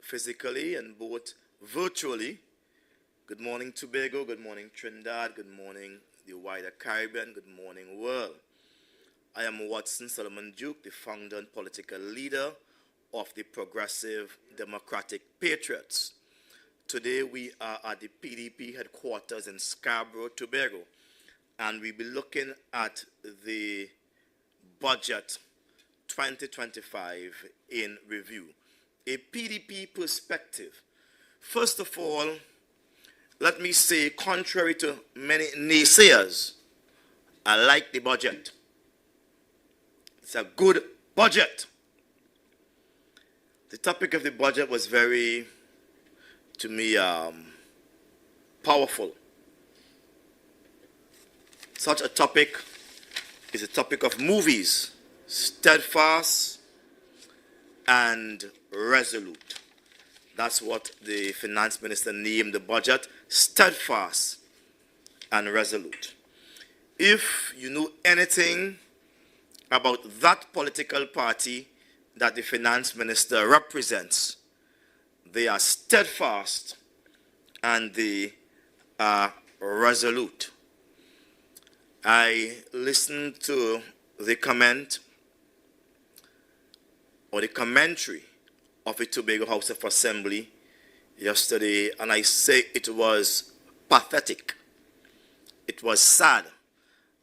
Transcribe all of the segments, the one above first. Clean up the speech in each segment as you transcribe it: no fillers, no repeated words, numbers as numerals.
physically and both virtually. Good morning, Tobago. Good morning, Trinidad. Good morning, the wider Caribbean. Good morning, world. I am Watson Solomon Duke, the founder and political leader of the Progressive Democratic Patriots. Today we are at the PDP headquarters in Scarborough, Tobago, and we'll be looking at the budget 2025 in review. A PDP perspective. First of all, let me say, contrary to many naysayers, I like the budget. It's a good budget. The topic of the budget was very, to me, powerful. Such a topic is a topic of movies, steadfast and resolute. That's what the finance minister named the budget, steadfast and resolute. If you know anything about that political party that the finance minister represents, they are steadfast and they are resolute. I listened to the comment or the commentary of the Tobago House of Assembly yesterday, and I say it was pathetic. It was sad.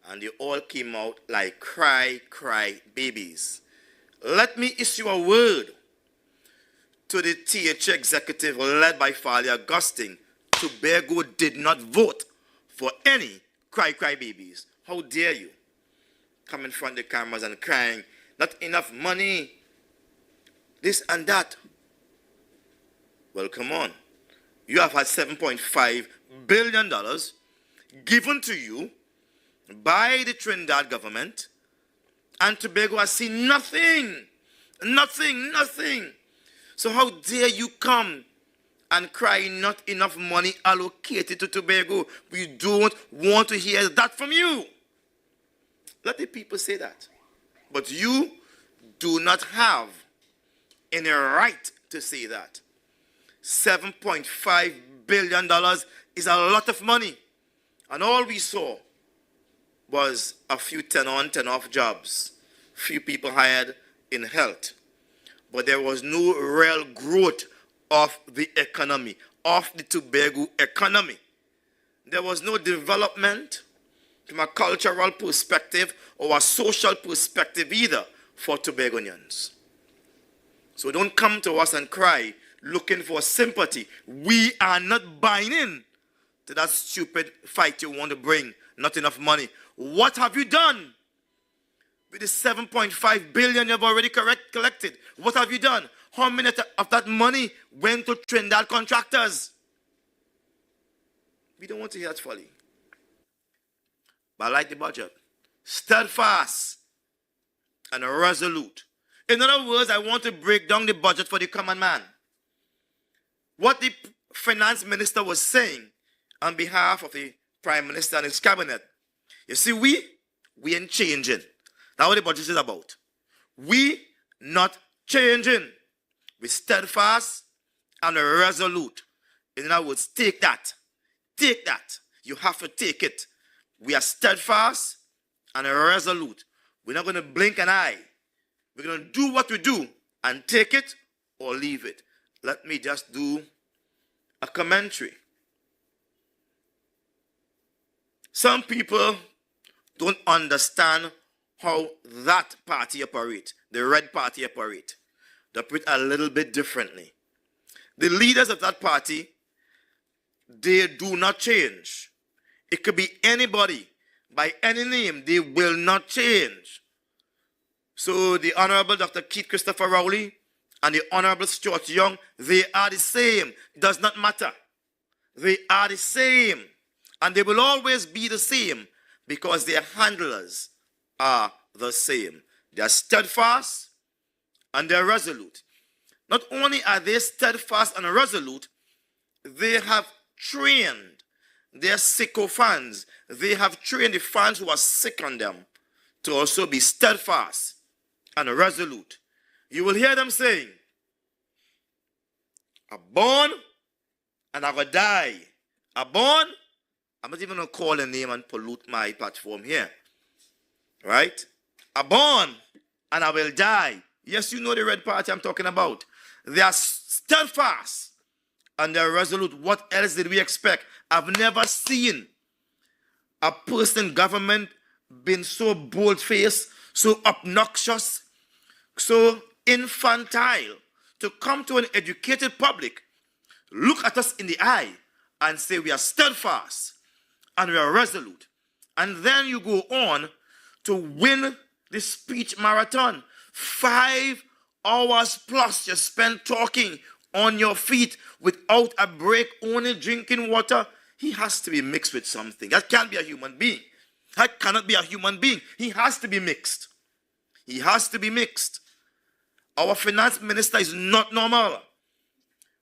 And they all came out like cry babies. Let me issue a word to the TH executive led by Farley Augustine. Tobago did not vote for any cry babies. How dare you come in front of the cameras and crying, not enough money, this and that. Well, come on. You have had $7.5 billion given to you by the Trinidad government, and Tobago has seen nothing. So how dare you come and cry not enough money allocated to Tobago? We don't want to hear that from you. Let the people say that. But you do not have any right to say that. $7.5 billion is a lot of money. And all we saw was a few 10-on, 10-off jobs. Few people hired in health. But there was no real growth of the economy, of the Tobago economy. There was no development from a cultural perspective or a social perspective either for Tobagonians. So don't come to us and cry looking for sympathy. We are not buying in to that stupid fight you want to bring. Not enough money. What have you done with the $7.5 billion you've already collected? What have you done? How many of that money went to Trinidad contractors? We don't want to hear that folly. But I like the budget. Steadfast and resolute. In other words, I want to break down the budget for the common man. What the finance minister was saying on behalf of the prime minister and his cabinet. You see, we ain't changing. That's what the budget is about. We not changing. We steadfast and resolute. In other words, take that. Take that. You have to take it. We are steadfast and resolute. We're not going to blink an eye. We're going to do what we do and take it or leave it. Let me just do a commentary. Some people don't understand how that party operates, the red party operate. They operate a little bit differently. The leaders of that party, they do not change. It could be anybody, by any name, they will not change. So the Honorable Dr. Keith Christopher Rowley and the Honorable Stuart Young, they are the same. It does not matter. They are the same. And they will always be the same because their handlers are the same. They are steadfast and they are resolute. Not only are they steadfast and resolute, they have trained their sycophants. They have trained the fans who are sick on them to also be steadfast and resolute. You will hear them saying, I born and I gonna die. I born, I'm not even gonna call a name and pollute my platform here. Right? I born and I will die. Yes, you know the Red Party I'm talking about. They are steadfast and they're resolute. What else did we expect? I've never seen a person in government been so bold-faced, so obnoxious, so infantile to come to an educated public, look at us in the eye and say we are steadfast and we are resolute. And then you go on to win the speech marathon. 5 hours plus you spend talking on your feet without a break, only drinking water. He has to be mixed with something. That can't be a human being. That cannot be a human being. He has to be mixed. He has to be mixed. Our finance minister is not normal.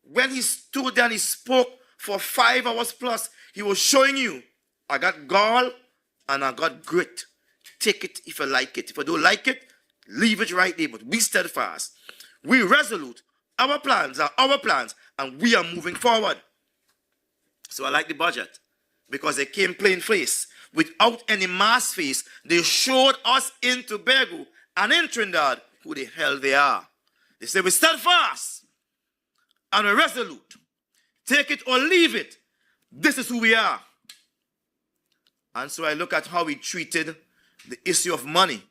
When he stood there and he spoke for 5 hours plus, he was showing you, I got gall and I got grit. Take it if you like it. If you don't like it, leave it right there. But be steadfast. We resolute. Our plans are our plans and we are moving forward. So I like the budget because they came plain face. Without any mask face, they showed us in Tobago and in Trinidad who the hell they are. They say we're steadfast and we're resolute. Take it or leave it. This is who we are. And so I look at how we treated the issue of money.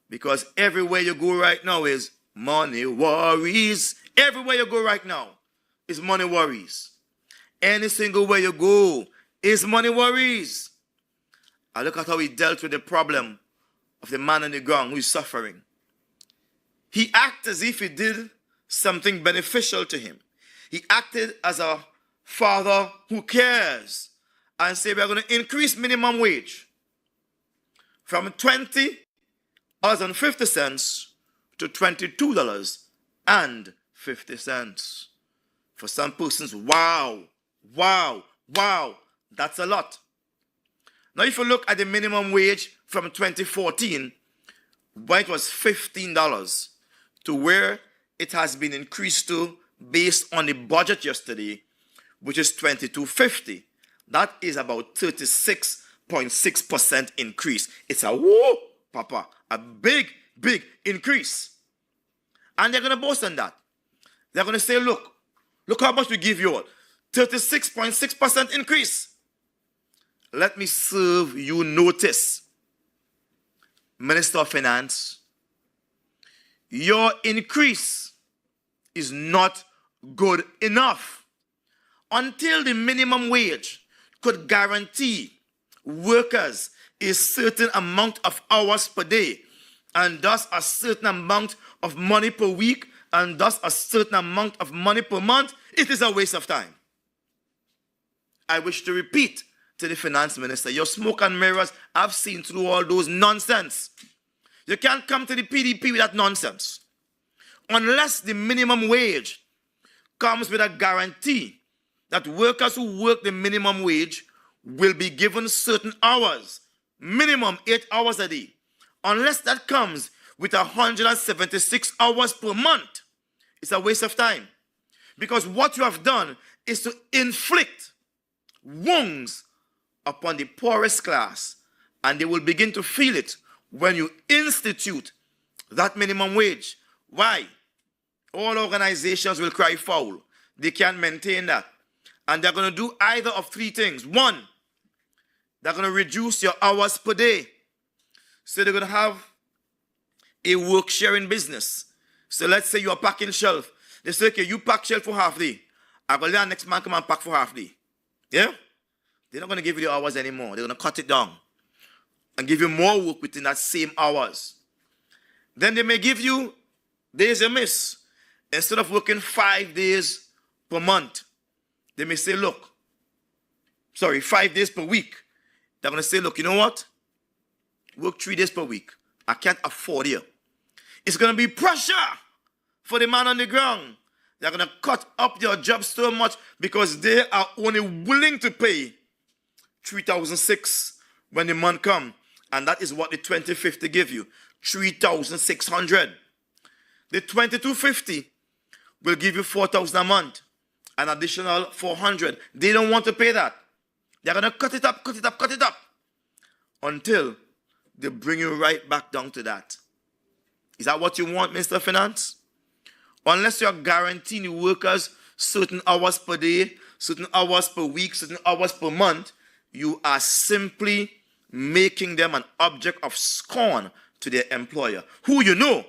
Because everywhere you go right now is money worries. Everywhere you go right now is money worries. Any single way you go is money worries. I look at how he dealt with the problem of the man on the ground who is suffering. He acted as if he did something beneficial to him. He acted as a father who cares and said, we're going to increase minimum wage from $20.50 to $22.50. For some persons, wow, that's a lot. Now, if you look at the minimum wage from 2014, when it was $15, to where it has been increased to based on the budget yesterday, which is $22.50. That is about 36.6% increase. It's a whoa, Papa, a big increase. And they're going to boast on that. They're going to say, look how much we give you all. 36.6% increase. Let me serve you notice, Minister of Finance. Your increase is not good enough. Until the minimum wage could guarantee workers a certain amount of hours per day, and thus a certain amount of money per week, and thus a certain amount of money per month, it is a waste of time. I wish to repeat to the finance minister, your smoke and mirrors, I've seen through all those nonsense. You can't come to the PDP with that nonsense. Unless the minimum wage comes with a guarantee that workers who work the minimum wage will be given certain hours, minimum 8 hours a day. Unless that comes with 176 hours per month, it's a waste of time. Because what you have done is to inflict wounds upon the poorest class, and they will begin to feel it when you institute that minimum wage. Why? All organizations will cry foul. They can't maintain that. And they're going to do either of 3 things. 1, they're going to reduce your hours per day. So they're going to have a work sharing business. So let's say you're packing shelf. They say, okay, you pack shelf for half day. I go there next man come and pack for half day. Yeah? They're not going to give you the hours anymore. They're going to cut it down and give you more work within that same hours. Then they may give you days you miss. Instead of working 5 days per month, they may say, 5 days per week. They're going to say, look, you know what? Work 3 days per week. I can't afford you. It's going to be pressure for the man on the ground. They're going to cut up your job so much because they are only willing to pay $3,600 when the month comes. And that is what the 2050 give you, $3,600. The 2250 will give you $4,000 a month. an additional $400. They don't want to pay that. They're going to cut it up until they bring you right back down to that. Is that what you want, Mr. Finance? Unless you're guaranteeing your workers certain hours per day, certain hours per week, certain hours per month, you are simply making them an object of scorn to their employer, who you know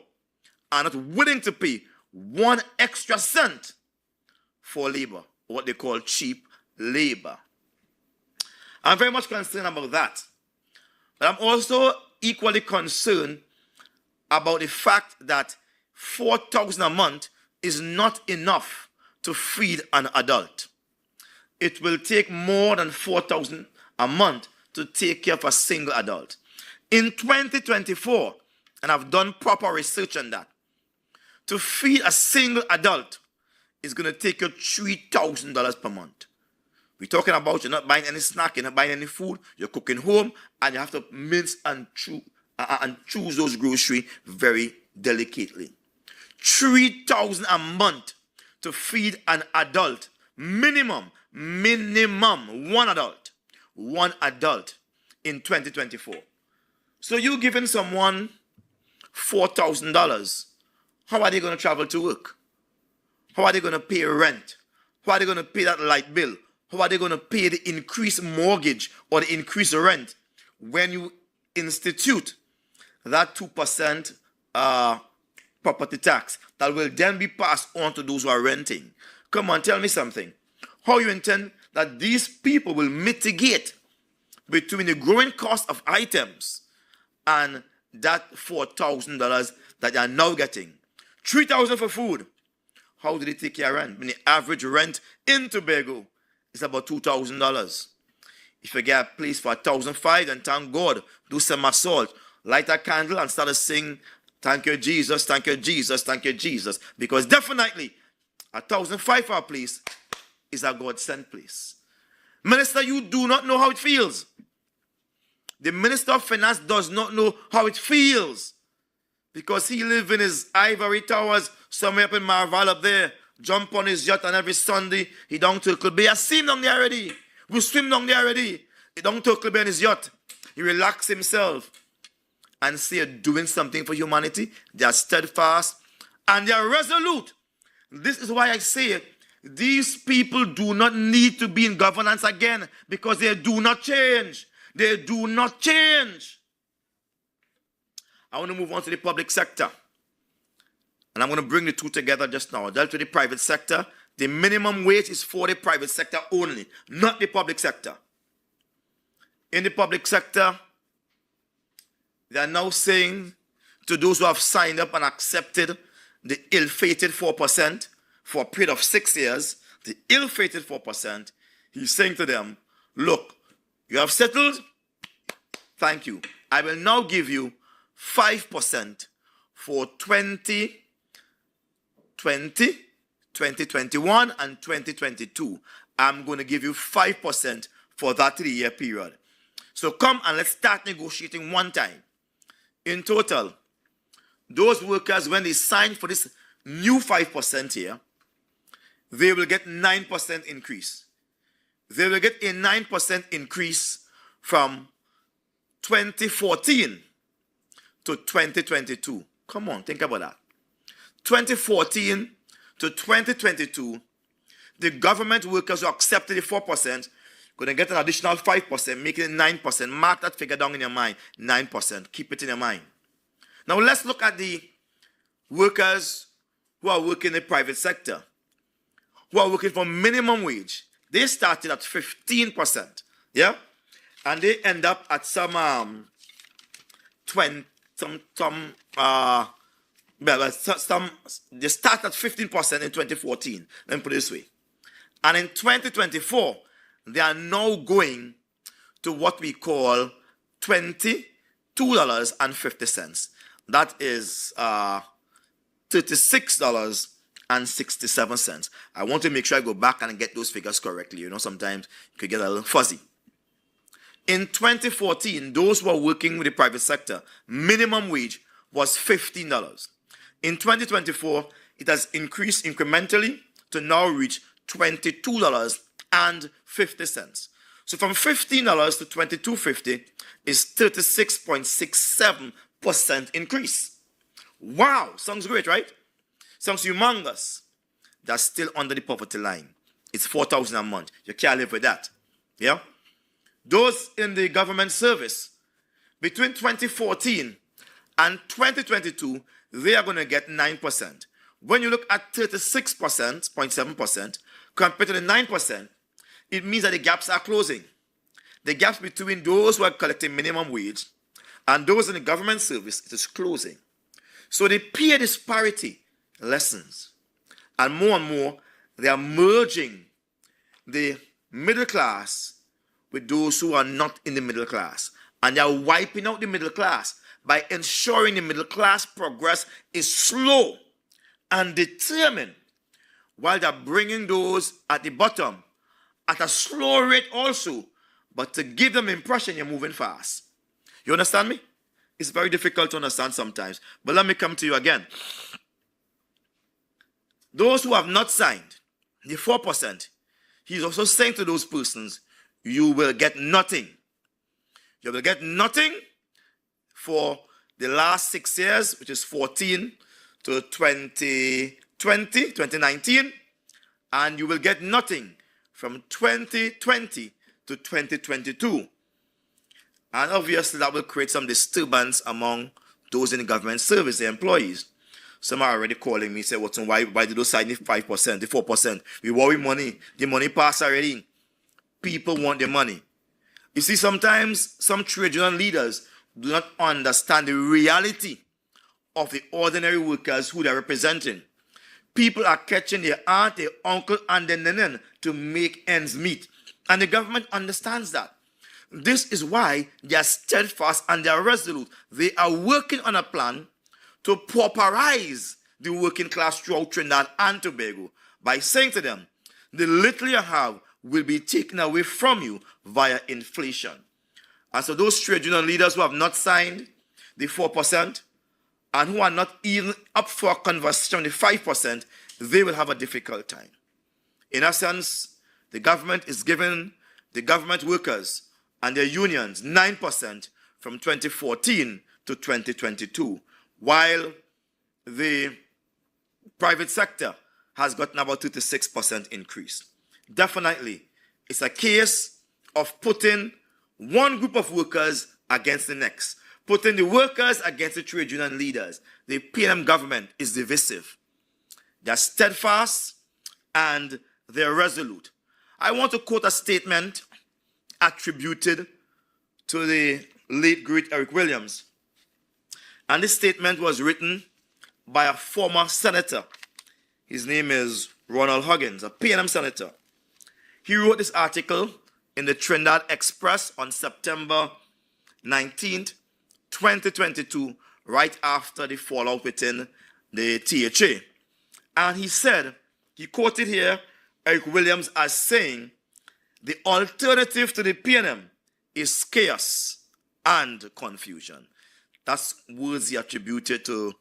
are not willing to pay 1 extra cent for labor, what they call cheap labor. I'm very much concerned about that. But I'm also equally concerned about the fact that $4,000 a month is not enough to feed an adult. It will take more than $4,000 a month to take care of a single adult. In 2024, and I've done proper research on that, to feed a single adult is going to take you $3,000 per month. We're talking about you're not buying any snack, you're not buying any food, you're cooking home, and you have to mince and choose those groceries very delicately. $3,000 a month to feed an adult, minimum, one adult in 2024. So you're giving someone $4,000. How are they going to travel to work? How are they going to pay rent? How are they going to pay that light bill? How are they going to pay the increased mortgage or the increased rent when you institute that 2% property tax that will then be passed on to those who are renting? Come on, tell me something. How you intend that these people will mitigate between the growing cost of items and that $4,000 that they are now getting? $3,000 for food. How do they take care of rent? When the average rent in Tobago is about $2,000. If you get a place for $1,500, then thank God, do some assault, light a candle and start to sing, thank you Jesus, thank you Jesus, thank you Jesus. Because definitely, $1,500 for a place is a God-sent place. Minister, you do not know how it feels. The Minister of Finance does not know how it feels. Because he lives in his ivory towers somewhere up in Marval up there. Jump on his yacht and every Sunday he down to Turkle Bay. I see him down there already. We swim down there already. He down to Turkle Bay on his yacht. He relax himself and say they're doing something for humanity. They are steadfast and they are resolute. This is why I say these people do not need to be in governance again because they do not change. They do not change. I want to move on to the public sector. And I'm going to bring the two together just now. I dealt with the private sector. The minimum wage is for the private sector only, not the public sector. In the public sector, they are now saying to those who have signed up and accepted the ill-fated 4% for a period of 6 years, the ill-fated 4%, he's saying to them, look, you have settled? Thank you. I will now give you 5% for 2020, 2021, and 2022. I'm going to give you 5% for that 3-year period. So come and let's start negotiating one time. In total, those workers, when they sign for this new 5% here, they will get 9% increase. They will get a 9% increase from 2014 to 2022. Come on, think about that. 2014 to 2022, the government workers who accepted the 4% going to get an additional 5%, making it 9%. Mark that figure down in your mind, 9%. Keep it in your mind. Now let's look at the workers who are working in the private sector, who are working for minimum wage. They started at 15%, yeah? And they end up at some they start at 15% in 2014. Let me put it this way. And in 2024, they are now going to what we call $22.50. That is $36.67. I want to make sure I go back and get those figures correctly. You know, sometimes you could get a little fuzzy. In 2014, those who are working with the private sector, minimum wage was $15. In 2024, it has increased incrementally to now reach $22.50. So from $15 to $22.50 is 36.67% increase. Wow, sounds great, right? Sounds humongous. That's still under the poverty line. It's $4,000 a month. You can't live with that. Yeah? Those in the government service, between 2014 and 2022, they are going to get 9%. When you look at 36.7% compared to the 9%, it means that the gaps are closing. The gaps between those who are collecting minimum wage and those in the government service, it is closing. So the pay disparity lessens. And more, they are merging the middle class with those who are not in the middle class. And they are wiping out the middle class by ensuring the middle class progress is slow and determined, while they're bringing those at the bottom at a slow rate also, but to give them the impression you're moving fast. You understand me? It's very difficult to understand sometimes, but let me come to you again. Those who have not signed, the 4%, he's also saying to those persons, you will get nothing. You will get nothing for the last 6 years, which is 14 to 2019, and you will get nothing from 2020 to 2022. And obviously that will create some disturbance among those in the government service, the employees. Some are already calling me, say, Watson, why did you sign the 5%, the 4%? We worry money. The money passed already. People want their money. You see, sometimes some trade union leaders do not understand the reality of the ordinary workers who they're representing. People are catching their aunt, their uncle, and their nenen to make ends meet. And the government understands that. This is why they are steadfast and they are resolute. They are working on a plan to pauperize the working class throughout Trinidad and Tobago by saying to them, the little you have will be taken away from you via inflation. And so those trade union leaders who have not signed the 4% and who are not even up for a conversation on the 5%, they will have a difficult time. In essence, the government is giving the government workers and their unions 9% from 2014 to 2022, while the private sector has gotten about 36% increase. Definitely, it's a case of putting one group of workers against the next, putting the workers against the trade union leaders. The PNM government is divisive. They're steadfast and they're resolute. I want to quote a statement attributed to the late great Eric Williams. And this statement was written by a former senator. His name is Ronald Huggins, a PNM senator. He wrote this article in the Trinidad Express on September 19th, 2022, right after the fallout within the THA. And he said, he quoted here Eric Williams as saying, the alternative to the PNM is chaos and confusion. That's words he attributed to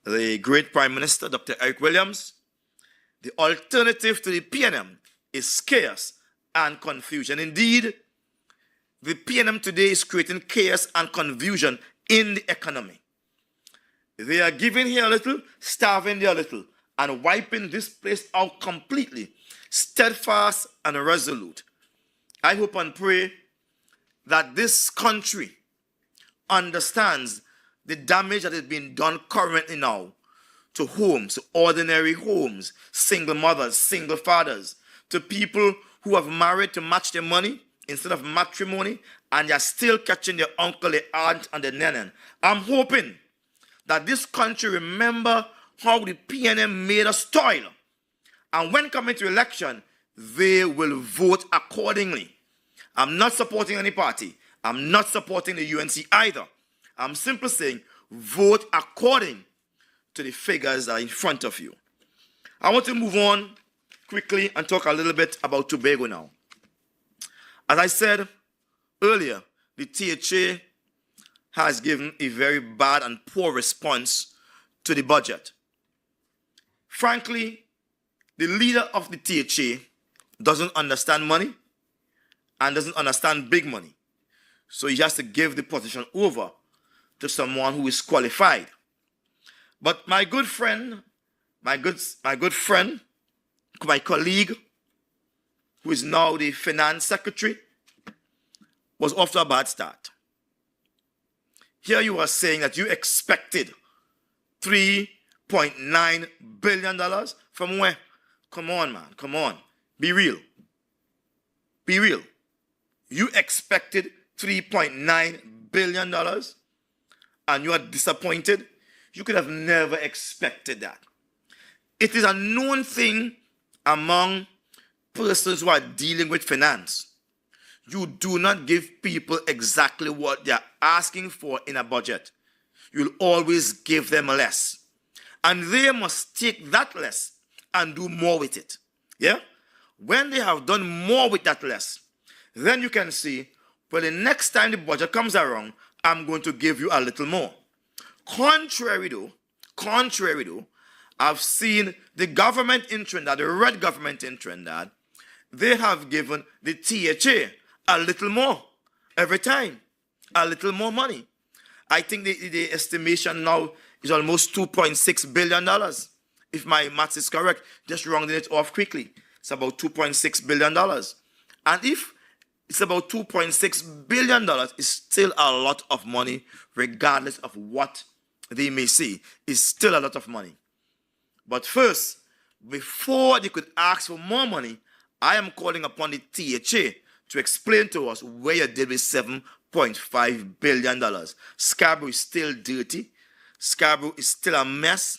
the great Prime Minister, Dr. Eric Williams. The alternative to the PNM is chaos and confusion. Indeed, the PNM today is creating chaos and confusion in the economy. They are giving here a little, starving there a little, and wiping this place out completely, steadfast and resolute. I hope and pray that this country understands the damage that is being done currently now to homes, to ordinary homes, single mothers, single fathers, to people who have married to match their money instead of matrimony, and they're still catching their uncle, their aunt, and their nenen. I'm hoping that this country remember how the PNM made us toil. And when coming to election, they will vote accordingly. I'm not supporting any party. I'm not supporting the UNC either. I'm simply saying vote according to the figures that are in front of you. I want to move on quickly and talk a little bit about Tobago now. As I said earlier, the THA has given a very bad and poor response to the budget. Frankly, The leader of the THA doesn't understand money and doesn't understand big money. So he has to give the position over to someone who is qualified. But my good friend, my colleague, who is now the finance secretary, was off to a bad start. Here you are saying that you expected $3.9 billion from where? Come on, man. Come on. Be real. Be real. You expected $3.9 billion and you are disappointed? You could have never expected that. It is a known thing among persons who are dealing with finance. You do not give people exactly what they are asking for in a budget. You'll always give them less. And they must take that less and do more with it. Yeah? When they have done more with that less, then you can see, well, the next time the budget comes around, I'm going to give you a little more. Contrary though, I've seen the government in Trinidad, the red government in Trinidad, they have given the THA a little more every time, a little more money. I think the estimation now is almost $2.6 billion. If my maths is correct, just rounding it off quickly, it's about $2.6 billion. And if it's about $2.6 billion, it's still a lot of money, regardless of what they may say. It's still a lot of money. But first, before they could ask for more money, I am calling upon the THA to explain to us where you did with $7.5 billion. Scarborough is still dirty. Scarborough is still a mess.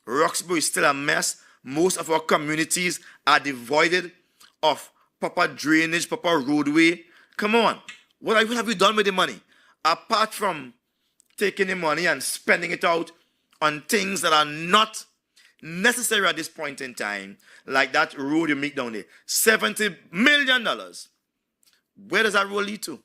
Roxborough is still a mess. Most of our communities are devoid of proper drainage, proper roadway. Come on. What have you done with the money? Apart from taking the money and spending it out on things that are not necessary at this point in time, like that road you make down there. $70 million. Where does that road lead to?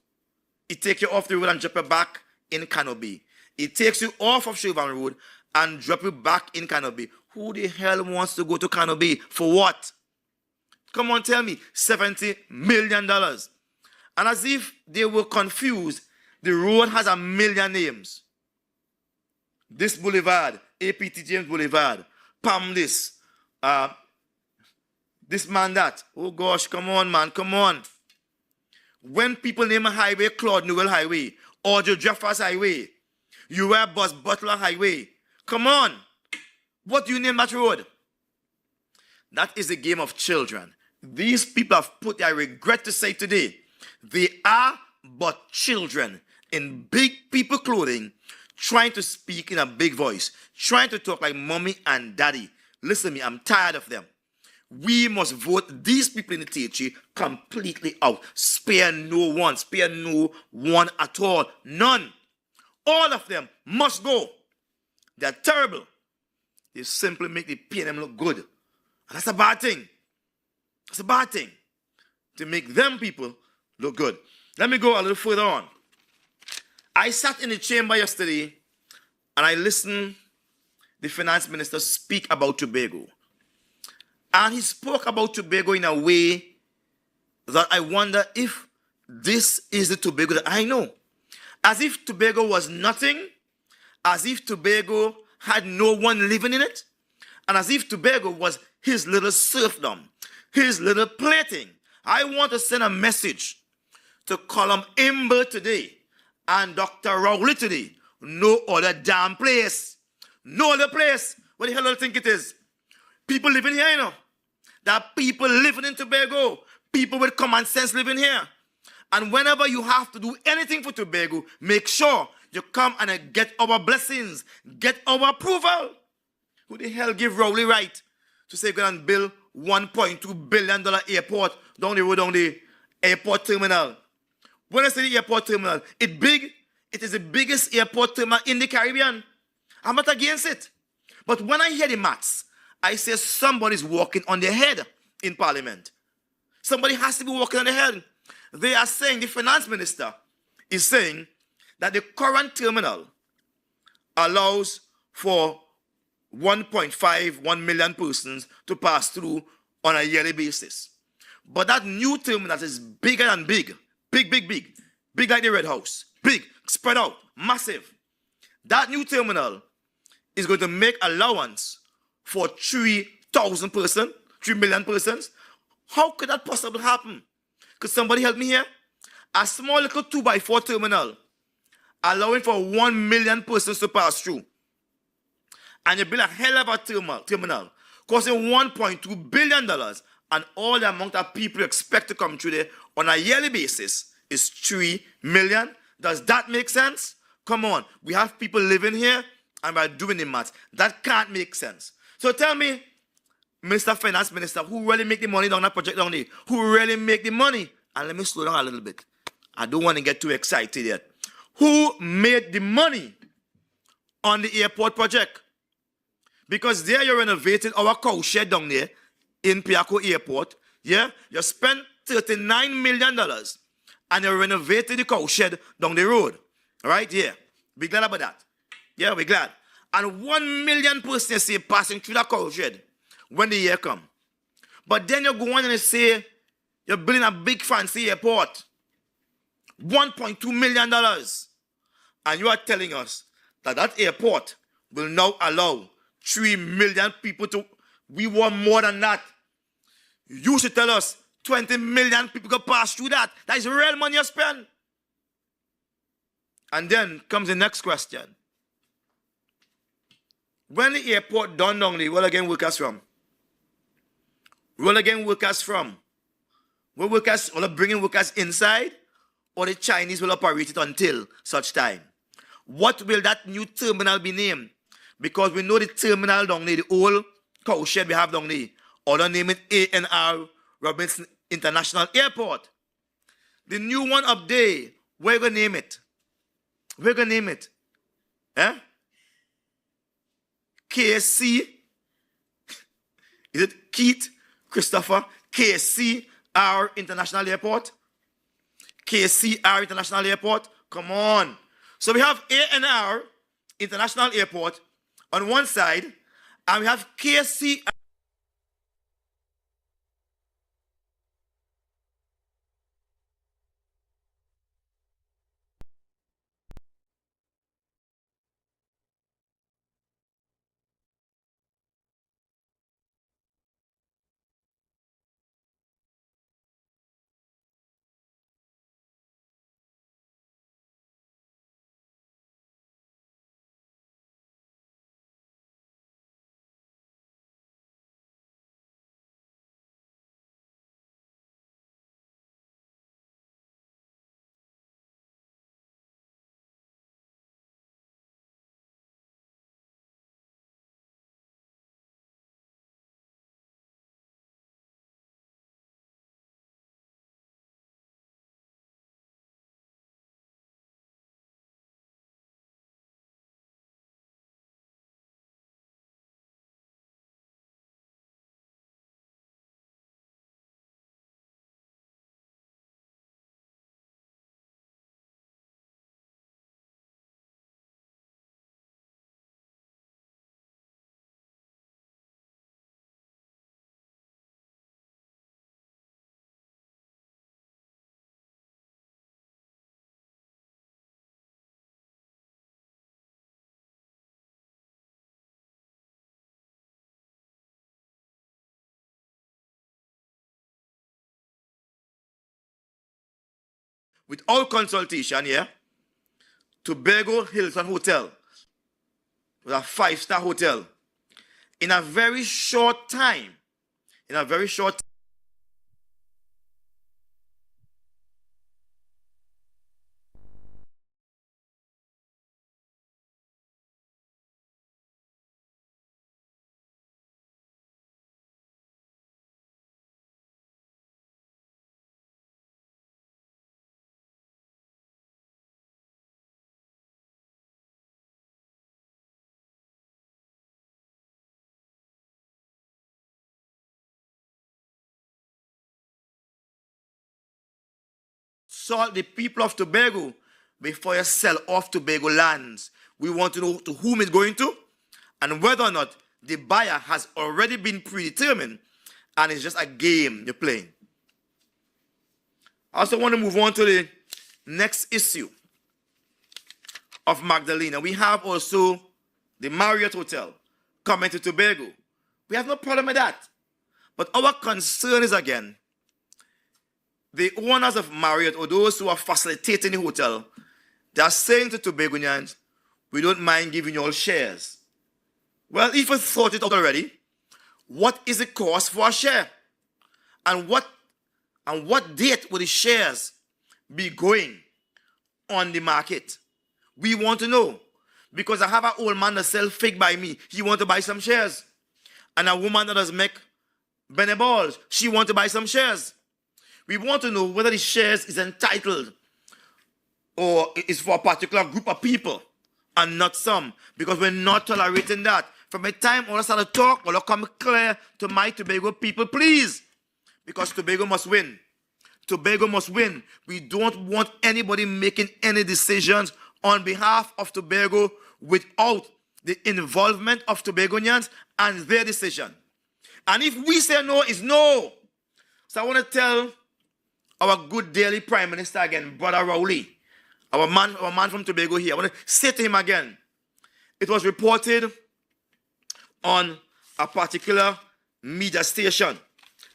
It takes you off the road and drop you back in Kano Bay. It takes you off of Chevron Road and drop you back in Kano Bay. Who the hell wants to go to Kano Bay? For what? Come on, tell me. $70 million. And as if they were confused, the road has a million names. This boulevard, APT James Boulevard, Palm this man that. Oh gosh, come on, man, come on. When people name a highway Claude Newell Highway, or Joe Jeffers Highway, Uriah Bus Butler Highway, come on. What do you name that road? That is a game of children. These people have put, I regret to say today, they are but children in big people clothing, trying to speak in a big voice, trying to talk like mommy and daddy. Listen to me, I'm tired of them. We must vote these people in the THA completely out. Spare no one at all. None. All of them must go. They're terrible. They simply make the PNM look good. And that's a bad thing. That's a bad thing. To make them people look good. Let me go a little further on. I sat in the chamber yesterday and I listened the finance minister speak about Tobago. And he spoke about Tobago in a way that I wonder if this is the Tobago that I know. As if Tobago was nothing, as if Tobago had no one living in it, and as if Tobago was his little serfdom, his little plaything. I want to send a message to Column Imber today and Dr. Rowley today. No other damn place. No other place. What the hell do you think it is? People living here, you know. There are people living in Tobago. People with common sense living here. And whenever you have to do anything for Tobago, make sure you come and get our blessings, get our approval. Who the hell give Rowley right to say go and build $1.2 billion airport down the road, down the airport terminal? When I say the airport terminal, it's big. It is the biggest airport terminal in the Caribbean. I'm not against it. But when I hear the maths, I say somebody's walking on their head in Parliament. Somebody has to be walking on their head. They are saying, the finance minister is saying that the current terminal allows for 1.5 million persons to pass through on a yearly basis. But that new terminal is bigger than big. Big, big, big. Big like the Red House. Big, spread out, massive. That new terminal is going to make allowance for 3,000 persons, 3 million persons. How could that possibly happen? Could somebody help me here? A small little 2x4 terminal allowing for 1 million persons to pass through. And you build a hell of a terminal costing $1.2 billion, and all the amount of people you expect to come through there on a yearly basis is 3 million. Does that make sense? Come on. We have people living here and we're doing the math. That can't make sense. So tell me, Mr. Finance Minister, who really make the money down that project down there? Who really make the money? And let me slow down a little bit. I don't want to get too excited yet. Who made the money on the airport project? Because there you renovated our cow shed down there in Piaco Airport. Yeah? You spent $39 million and you renovated the cow shed down the road. All right? Yeah. Be glad about that. Yeah, we're glad. And 1 million persons say passing through that cow shed when the year come. But then you go on and you say you're building a big fancy airport. $1.2 million. And you are telling us that that airport will now allow 3 million people to... We want more than that. You should tell us 20 million people can pass through that. That is real money you spend. And then comes the next question. When the airport done down there, where again workers from? Where again workers from? Will workers will bringing workers inside, or the Chinese will operate it until such time? What will that new terminal be named? Because we know the terminal down there, the old cow shed we have down there, or don't name it A&R Robinson International Airport. The new one up there, where you gonna name it? Where you gonna name it? Eh? KC? Is it Keith Christopher? KCR International Airport? KCR International Airport? Come on. So we have A&R International Airport on one side, and we have KCR. With all consultation here, Tobago Hilton Hotel was a 5-star hotel. In a very short time, salt the people of Tobago before you sell off Tobago lands. We want to know to whom it's going to and whether or not the buyer has already been predetermined and it's just a game you're playing. I also want to move on to the next issue of Magdalena. We have also the Marriott Hotel coming to Tobago. We have no problem with that. But our concern is, again, the owners of Marriott or those who are facilitating the hotel, they are saying to Tobagonians, we don't mind giving you all shares. Well, if you thought it out already, what is the cost for a share? And what date will the shares be going on the market? We want to know. Because I have an old man that sells fig by me. He want to buy some shares. And a woman that does make Benny balls, she want to buy some shares. We want to know whether the shares is entitled or is for a particular group of people and not some. Because we're not tolerating that. From the time all of us start to talk, all come clear to my Tobago people, please. Because Tobago must win. Tobago must win. We don't want anybody making any decisions on behalf of Tobago without the involvement of Tobagonians and their decision. And if we say no, it's no. So I want to tell our good daily Prime Minister again, Brother Rowley, our man from Tobago here. I want to say to him again, it was reported on a particular media station.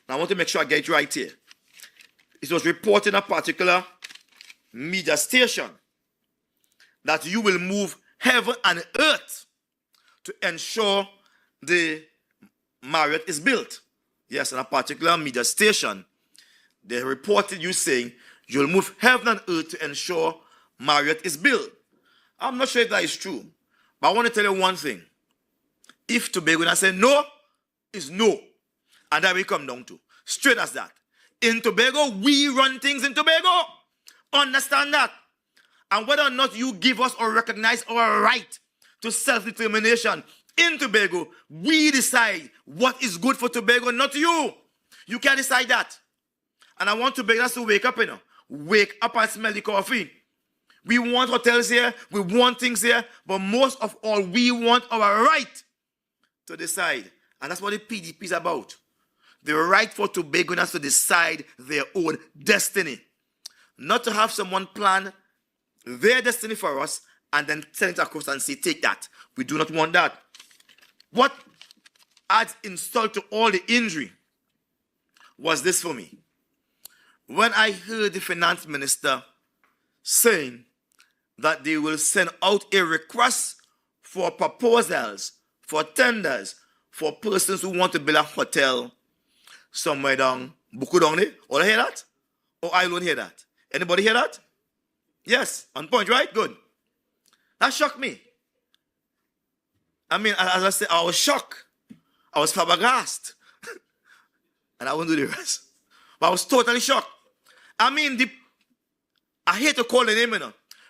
Now I want to make sure I get it right here. It was reported on a particular media station that you will move heaven and earth to ensure the Marriott is built. Yes, on a particular media station, they reported you saying you'll move heaven and earth to ensure Marriott is built. I'm not sure if that is true, but I want to tell you one thing. If Tobago and I say no, it's no. And that we come down to. Straight as that. In Tobago, we run things in Tobago. Understand that. And whether or not you give us or recognize our right to self-determination in Tobago, we decide what is good for Tobago, not you. You can't decide that. And I want Tobagonians to wake up, Wake up and smell the coffee. We want hotels here. We want things here. But most of all, we want our right to decide. And that's what the PDP is about. The right for Tobagonians to decide their own destiny. Not to have someone plan their destiny for us and then send it across and say, take that. We do not want that. What adds insult to all the injury was this for me. When I heard the finance minister saying that they will send out a request for proposals, for tenders, for persons who want to build a hotel somewhere down, Buku down there. All hear that? Or I don't hear that? Anybody hear that? Yes, on point, right? Good. That shocked me. I mean, as I said, I was shocked. I was flabbergasted. And I won't do the rest. But I was totally shocked. I mean, I hate to call the name,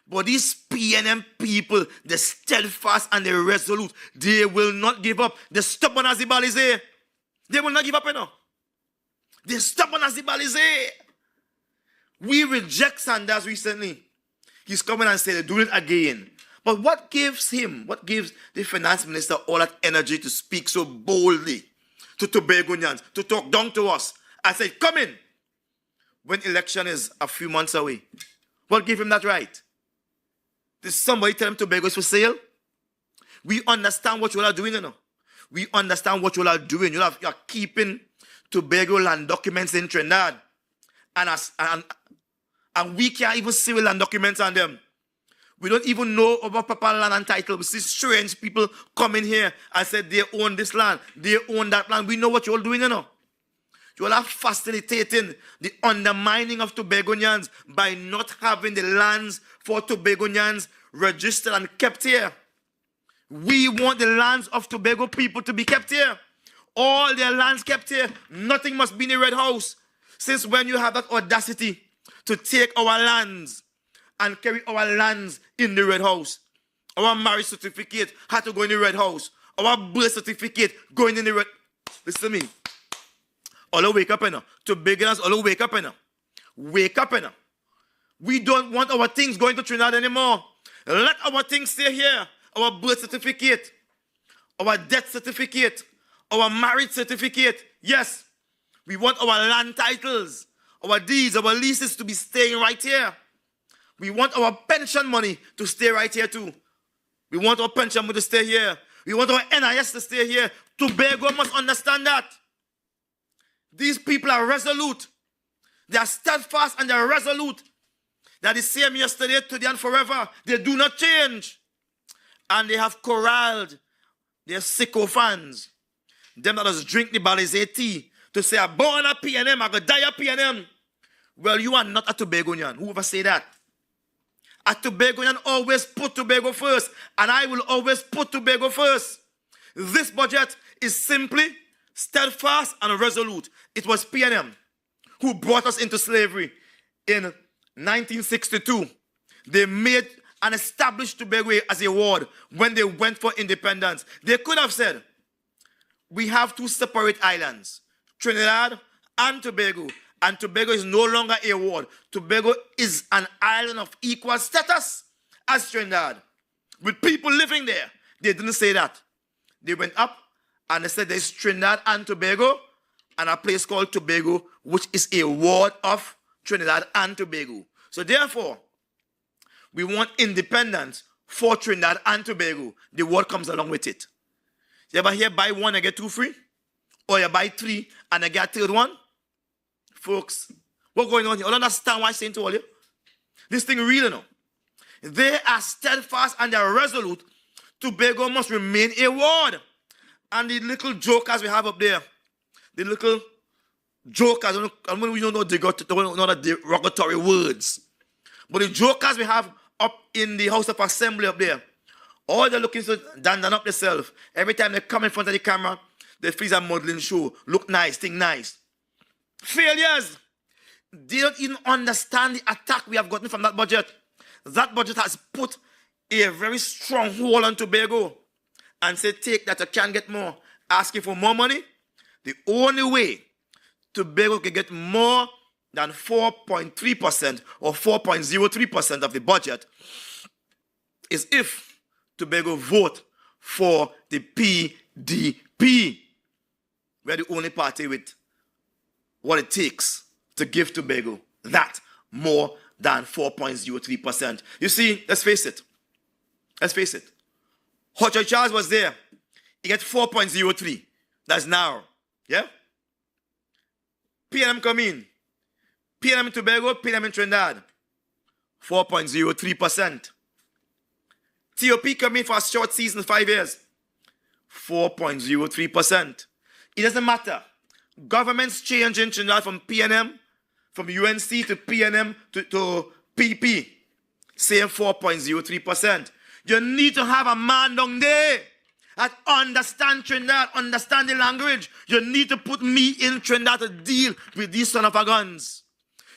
but these PNM people, they're steadfast and they're resolute. They will not give up. They're stubborn as the Balize. They will not give up, They're stubborn as the Balize. We reject Sanders recently. He's coming and saying, do it again. But what gives the finance minister all that energy to speak so boldly to Tobagonians, to talk down to us and say, come in, when election is a few months away? What gave him that right? Did somebody tell him Tobago is for sale? We understand what you all are doing, We understand what you all are doing. You are keeping Tobago land documents in Trinidad. And we can't even see the land documents on them. We don't even know about proper land and title. We see strange people come in here and say they own this land, they own that land. We know what you all doing, You all are facilitating the undermining of Tobagonians by not having the lands for Tobagonians registered and kept here. We want the lands of Tobago people to be kept here. All their lands kept here. Nothing must be in the Red House. Since when you have that audacity to take our lands and carry our lands in the Red House? Our marriage certificate had to go in the Red House. Our birth certificate going in the Red... Listen to me. All wake up, Tobagonians, all wake up, Wake up, We don't want our things going to Trinidad anymore. Let our things stay here. Our birth certificate, our death certificate, our marriage certificate. Yes, we want our land titles, our deeds, our leases to be staying right here. We want our pension money to stay right here too. We want our pension money to stay here. We want our NIS to stay here. Tobago must understand that. These people are resolute. They are steadfast and they are resolute. They are the same yesterday, today, and forever. They do not change. And they have corralled their sycophants. Them that just drink the Balizé tea to say, I'm born a PNM, I'm going to die a PNM. Well, you are not a Tobagonian. Whoever say that? A Tobagonian always put Tobago first. And I will always put Tobago first. This budget is simply steadfast and resolute. It was PNM who brought us into slavery in 1962. They made and established Tobago as a ward when they went for independence. They could have said, we have two separate islands, Trinidad and Tobago. And Tobago is no longer a ward. Tobago is an island of equal status as Trinidad, with people living there. They didn't say that. They went up and they said there's Trinidad and Tobago and a place called Tobago, which is a ward of Trinidad and Tobago. So therefore, we want independence for Trinidad and Tobago. The word comes along with it. You ever hear buy one and get two free? Or you buy three and you get a third one? Folks, what's going on here? You understand what I'm saying to all you? This thing real, no? They are steadfast and they are resolute. Tobago must remain a ward. And the little jokers we have up there, the little jokers, I don't know the derogatory words, but the jokers we have up in the House of Assembly up there, all they're looking to dan up themselves. Every time they come in front of the camera, they feel a modeling show. Look nice, think nice. Failures. They don't even understand the attack we have gotten from that budget. That budget has put a very strong hold on Tobago and said, take that, you can't get more. Asking for more money. The only way Tobago can get more than 4.3% or 4.03% of the budget is if Tobago vote for the PDP. We're the only party with what it takes to give Tobago that more than 4.03%. You see, let's face it. Let's face it. Hot Charles was there. He get 4.03. That's narrow. Yeah? PNM come in. PNM in Tobago, PNM in Trinidad. 4.03%. TOP come in for a short season, 5 years. 4.03%. It doesn't matter. Governments change in Trinidad from PNM, from UNC to PNM to PP. Same 4.03%. You need to have a man down there that understand Trinidad, understand the language. You need to put me in Trinidad to deal with these son of a guns.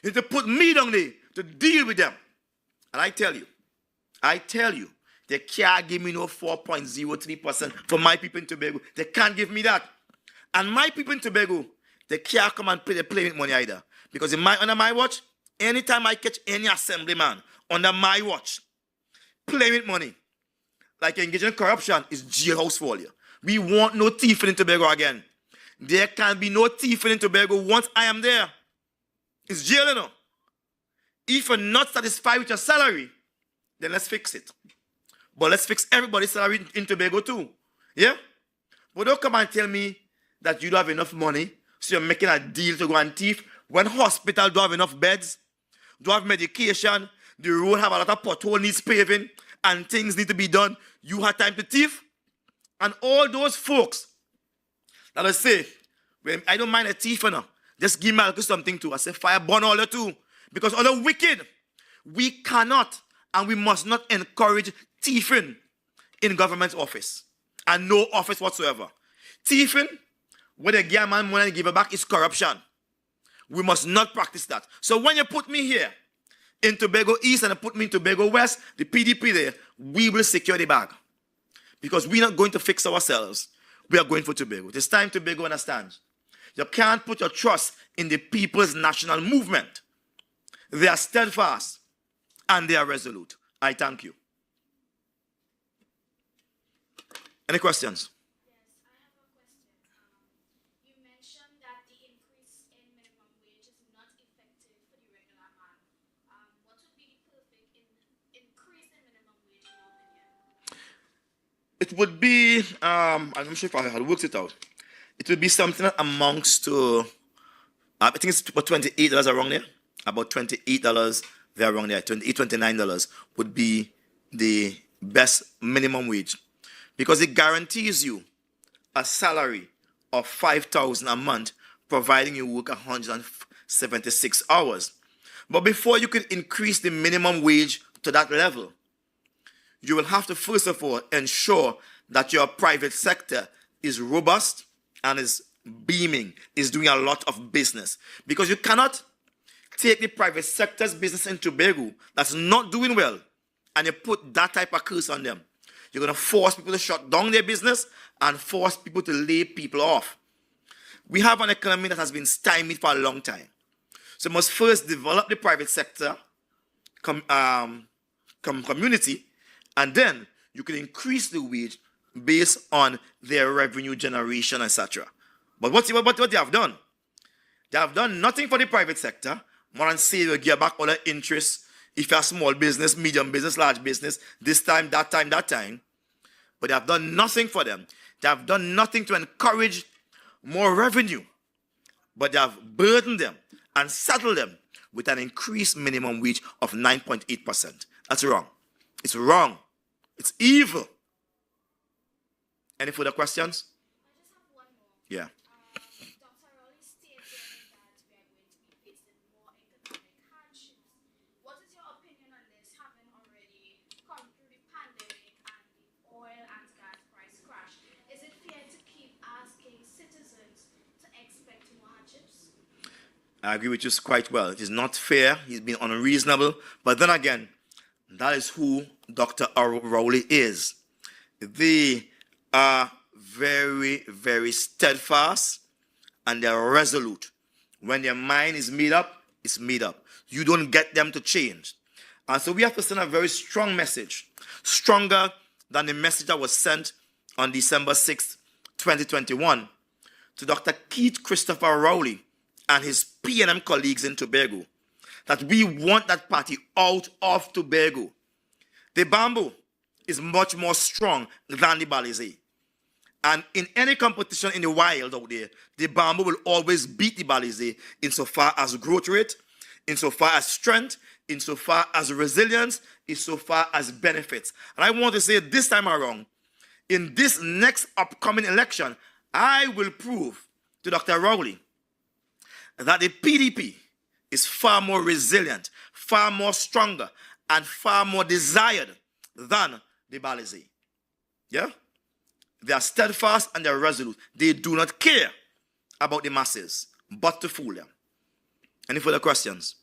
You need to put me down there to deal with them. And I tell you, they can't give me no 4.03% for my people in Tobago. They can't give me that. And my people in Tobago, they can't come and play with money either. Because under my watch, anytime I catch any assemblyman under my watch, play with money, like engaging in corruption, is jailhouse for you. We want no thief in Tobago again. There can be no thief in Tobago once I am there. It's jail, you know. If you're not satisfied with your salary, then let's fix it. But let's fix everybody's salary in Tobago too. Yeah? But don't come and tell me that you don't have enough money, so you're making a deal to go and thief when hospital don't have enough beds, don't have medication, the road have a lot of pothole needs paving, and things need to be done. You have time to thief? And all those folks that I say, well, I don't mind a thief, you know. Just give me something too. I say fire burn all the too. Because all the wicked, we cannot and we must not encourage thieving in government office. And no office whatsoever. Thieving, where they give a man money and give it back, is corruption. We must not practice that. So when you put me here in Tobago East and you put me in Tobago West, the PDP there, we will secure the bag. Because we're not going to fix ourselves. We are going for Tobago. It's time Tobago understands. You can't put your trust in the people's national movement. They are steadfast and they are resolute. I thank you. Any questions? it would be, I'm not sure if I had worked it out. It would be something that amounts to, I think it's about $28 around there. About $28 there around there. $28, $29 would be the best minimum wage. Because it guarantees you a salary of $5,000 a month, providing you work 176 hours. But before you can increase the minimum wage to that level, you will have to first of all ensure that your private sector is robust and is beaming, is doing a lot of business. Because you cannot take the private sector's business in Tobago that's not doing well and you put that type of curse on them. You're going to force people to shut down their business and force people to lay people off. We have an economy that has been stymied for a long time. So we must first develop the private sector community, and then you can increase the wage based on their revenue generation, etc. But what they have done? They have done nothing for the private sector. More than say you give back all the interest if you're a small business, medium business, large business, this time, that time, that time. But they have done nothing for them. They have done nothing to encourage more revenue. But they have burdened them and saddled them with an increased minimum wage of 9.8%. That's wrong. It's wrong. It's evil. Any further questions? I just have one more. Yeah. Dr. Rowley stated that we are going to be faced with more economic hardships. What is your opinion on this, having already come through the pandemic and the oil and gas price crash? Is it fair to keep asking citizens to expect more hardships? I agree with you quite well. It is not fair. He's been unreasonable. But then again, that is who Dr. Rowley is. They are very, very steadfast and they're resolute. When their mind is made up, it's made up. You don't get them to change. And so we have to send a very strong message, stronger than the message that was sent on December 6th, 2021, to Dr. Keith Christopher Rowley and his P&M colleagues in Tobago, that we want that party out of Tobago. The bamboo is much more strong than the Balizé. And in any competition in the wild out there, the bamboo will always beat the Balizé insofar as growth rate, insofar as strength, insofar as resilience, insofar as benefits. And I want to say this time around, in this next upcoming election, I will prove to Dr. Rowley that the PDP is far more resilient, far more stronger, and far more desired than the Balizé. Yeah? They are steadfast and they are resolute. They do not care about the masses, but to fool them. Any further questions?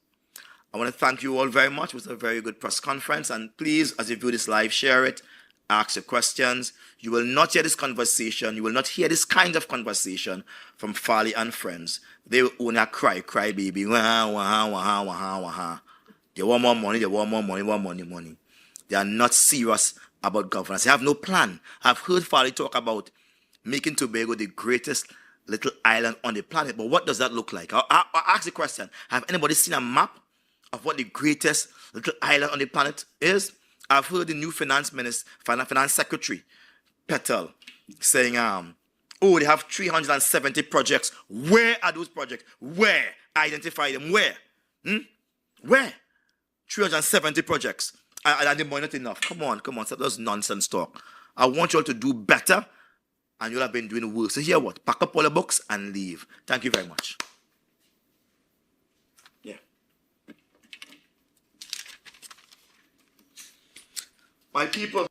I want to thank you all very much. It was a very good press conference. And please, as you view this live, share it, ask your questions. You will not hear this conversation. You will not hear this kind of conversation from Farley and friends. They will only cry baby. Wah, wah, wah, wah, wah. They want more money, they want more money, money. They are not serious about governance. They have no plan. I've heard Farley talk about making Tobago the greatest little island on the planet. But what does that look like? I'll ask the question. Have anybody seen a map of what the greatest little island on the planet is? I've heard the new finance secretary, Petal, saying, oh, they have 370 projects. Where are those projects? Where? Identify them. Where? Where? 370 projects. And the money not enough. Come on. Stop those nonsense talk. I want you all to do better, and you'll have been doing work. So here what? Pack up all the books and leave. Thank you very much. Yeah. My people.